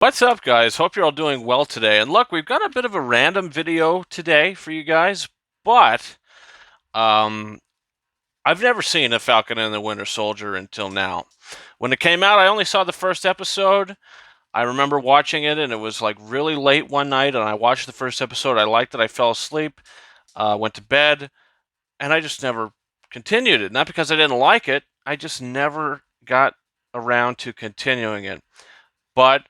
What's up, guys? Hope you're all doing well today. And look, we've got a bit of a random video today for you guys, but um, I've never seen a Falcon and the Winter Soldier until now. When it came out, I only saw the first episode. I remember watching it, and it was like really late one night, and I watched the first episode. I liked it. I fell asleep, went to bed, and I just never continued it. Not because I didn't like it, I just never got around to continuing it. But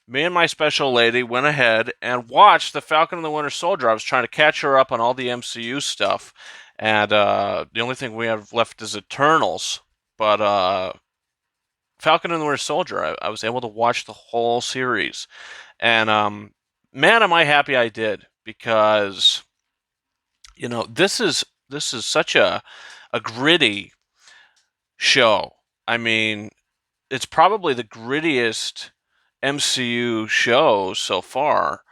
me and my special lady went ahead and watched The Falcon and the Winter Soldier. I was trying to catch her up on all the MCU stuff, and the only thing we have left is Eternals. But Falcon and the Winter Soldier, I was able to watch the whole series, and man, am I happy I did because this is such a gritty show. I mean, it's probably the grittiest MCU show so far.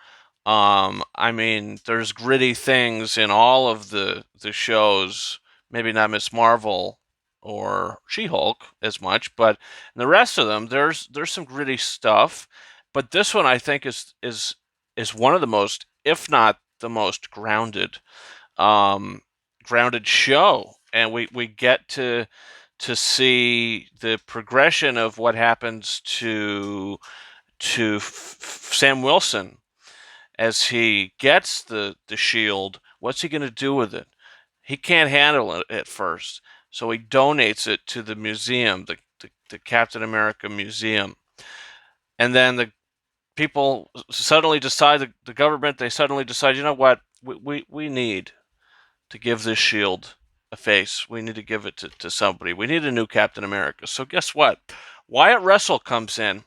I mean, there's gritty things in all of the shows. Maybe not Miss Marvel or She-Hulk as much, but in the rest of them, there's some gritty stuff. But this one, I think, is one of the most, if not the most um, grounded show, and we get to see the progression of what happens to Sam Wilson as he gets the shield. What's he going to do with it? He can't handle it at first, so he donates it to the museum, the Captain America Museum. And then the people suddenly decide, the government, they suddenly decide, you know what, we need to give this shield a face. We need to give it to somebody. We need a new Captain America. So guess what? Wyatt Russell comes in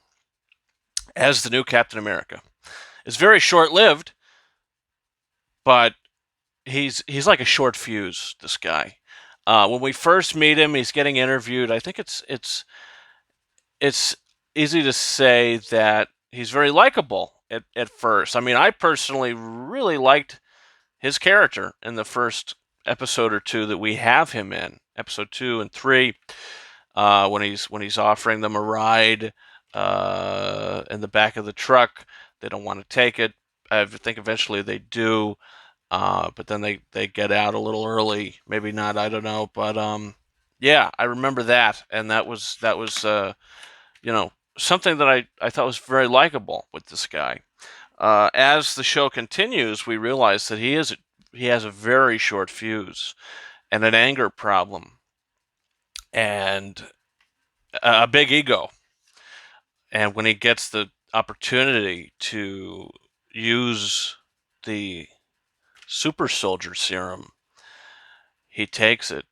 as the new Captain America. It's very short lived, but he's like a short fuse. This guy. When we first meet him, he's getting interviewed. I think it's easy to say that he's very likable at first. I mean, I personally really liked his character in the first episode or two that we have him in, episode 2 and 3, when he's offering them a ride in the back of the truck. They don't want to take it. I think eventually they do, but then they get out a little early. Maybe not. I don't know. But yeah, I remember that, and that was something that I thought was very likable with this guy. As the show continues, we realize that he has a very short fuse and an anger problem and a big ego. And when he gets the opportunity to use the super soldier serum, he takes it.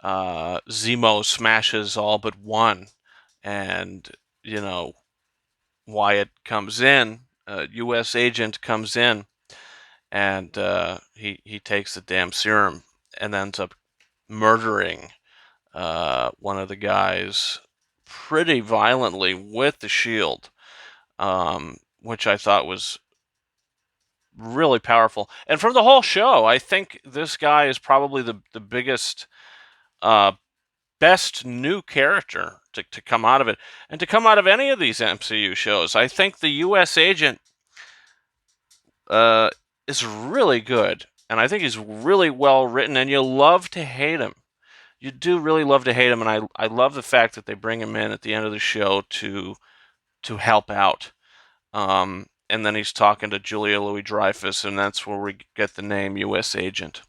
Zemo smashes all but one, and you know Wyatt comes in. A U.S. agent comes in, and he takes the damn serum and ends up murdering one of the guys pretty violently with the shield, which I thought was really powerful. And from the whole show, I think this guy is probably the biggest, uh, best new character to come out of it, and to come out of any of these MCU shows. I think the U.S. agent uh, is really good, and I think he's really well written, and you love to hate him. You do really love to hate him, and I love the fact that they bring him in at the end of the show to help out. And then he's talking to Julia Louis-Dreyfus, and that's where we get the name U.S. Agent.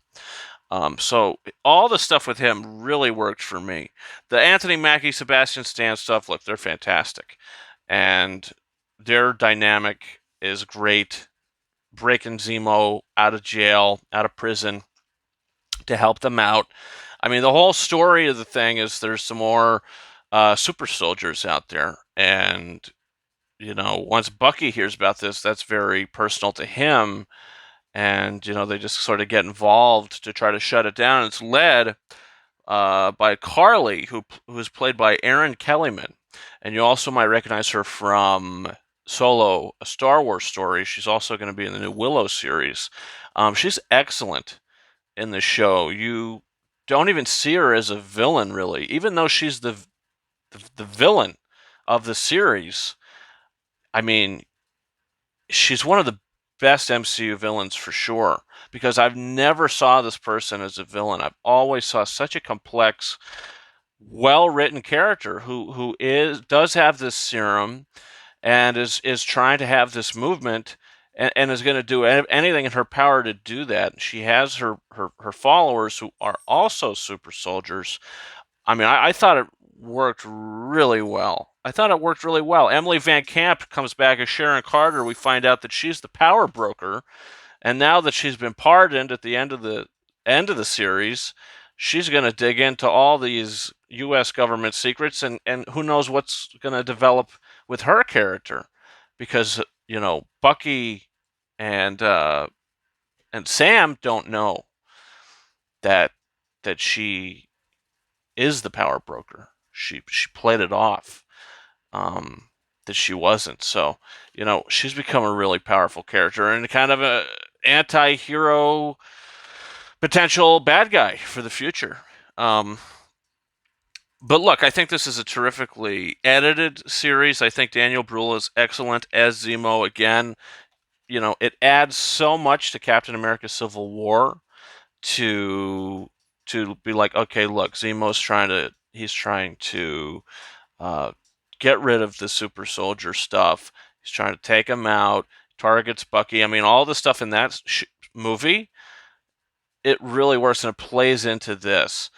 So all the stuff with him really worked for me. The Anthony Mackie, Sebastian Stan stuff, look, they're fantastic, and their dynamic is great. Breaking Zemo out of jail, out of prison, to help them out. I mean, the whole story of the thing is there's some more super soldiers out there, and once Bucky hears about this, that's very personal to him, and they just sort of get involved to try to shut it down. It's led by Carly, who is played by Erin Kellyman, and you also might recognize her from Solo, a Star Wars story. She's also going to be in the new Willow series. She's excellent in the show. You don't even see her as a villain, really, even though she's the villain of the series. I mean, she's one of the best MCU villains for sure, because I've never saw this person as a villain. I've always saw such a complex, well-written character who is does have this serum and is trying to have this movement, and is going to do anything in her power to do that. She has her followers who are also super soldiers. I mean, I thought it worked really well. I thought it worked really well. Emily Van Camp comes back as Sharon Carter. We find out that she's the power broker, and now that she's been pardoned at the end of the series, she's going to dig into all these U.S. government secrets, and who knows what's going to develop with her character, because Bucky and and Sam don't know that she is the power broker. She played it off, that she wasn't. So she's become a really powerful character and kind of a anti-hero potential bad guy for the future. But look, I think this is a terrifically edited series. I think Daniel Bruhl is excellent as Zemo. Again, it adds so much to Captain America: Civil War to be like, okay, look, he's trying to uh, get rid of the super soldier stuff. He's trying to take him out. Targets Bucky. I mean, all the stuff in that movie, it really works, and it plays into this.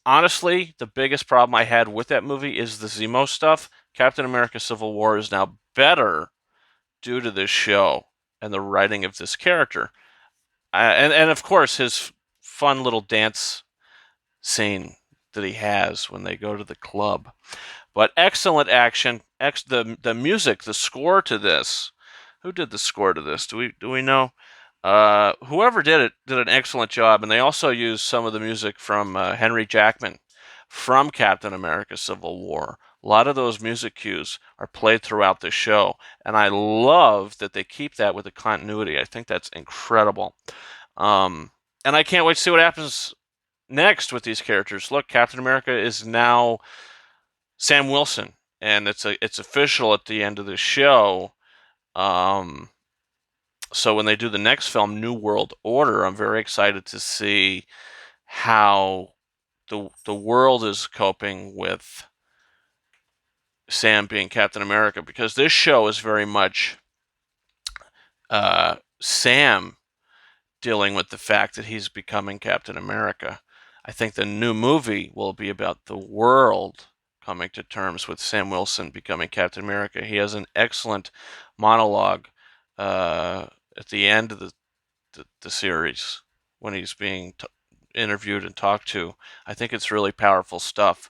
Honestly, the biggest problem I had with that movie is the Zemo stuff. Captain America: Civil War is now better due to this show and the writing of this character, and of course his fun little dance scene that he has when they go to the club. But excellent action. The music, the score to this. Who did the score to this? Do we know? Whoever did it did an excellent job, and they also used some of the music from Henry Jackman from Captain America: Civil War. A lot of those music cues are played throughout the show, and I love that they keep that with the continuity. I think that's incredible. And I can't wait to see what happens next with these characters. Look, Captain America is now Sam Wilson, and it's official at the end of the show. So when they do the next film, New World Order, I'm very excited to see how the world is coping with Sam being Captain America, because this show is very much Sam dealing with the fact that he's becoming Captain America. I think the new movie will be about the world coming to terms with Sam Wilson becoming Captain America. He has an excellent monologue at the end of the series when he's being interviewed and talked to. I think it's really powerful stuff.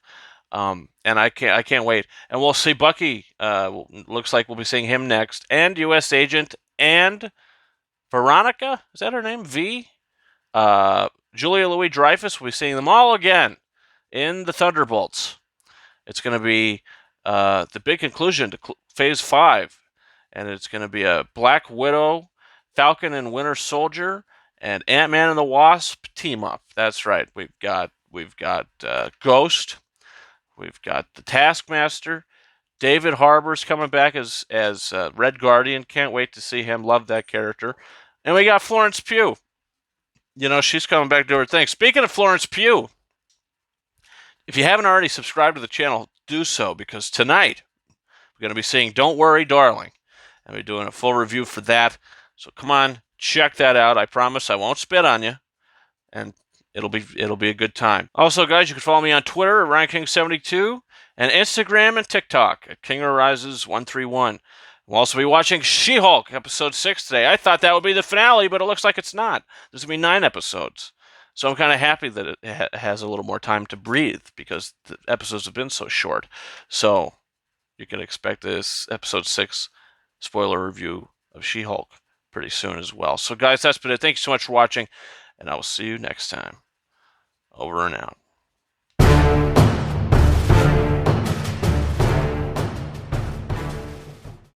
And I can't wait. And we'll see Bucky. Looks like we'll be seeing him next, and U.S. Agent, and Veronica. Is that her name? V. Julia Louis-Dreyfus. We'll be seeing them all again in the Thunderbolts. It's going to be the big conclusion to Phase 5, and it's going to be a Black Widow, Falcon and Winter Soldier, and Ant-Man and the Wasp team up. That's right. We've got Ghost. We've got the Taskmaster. David Harbour's coming back as Red Guardian. Can't wait to see him. Love that character. And we got Florence Pugh. She's coming back to do her thing. Speaking of Florence Pugh, if you haven't already subscribed to the channel, do so, because tonight we're going to be seeing Don't Worry, Darling. And we're doing a full review for that. So come on, check that out. I promise I won't spit on you. And it'll be a good time. Also, guys, you can follow me on Twitter at RyanKing72 and Instagram and TikTok at KingOrises131. We'll also be watching She-Hulk episode 6 today. I thought that would be the finale, but it looks like it's not. There's going to be 9 episodes. So I'm kind of happy that it has a little more time to breathe, because the episodes have been so short. So you can expect this episode 6 spoiler review of She-Hulk pretty soon as well. So guys, that's been it. Thank you so much for watching, and I will see you next time. Over and out.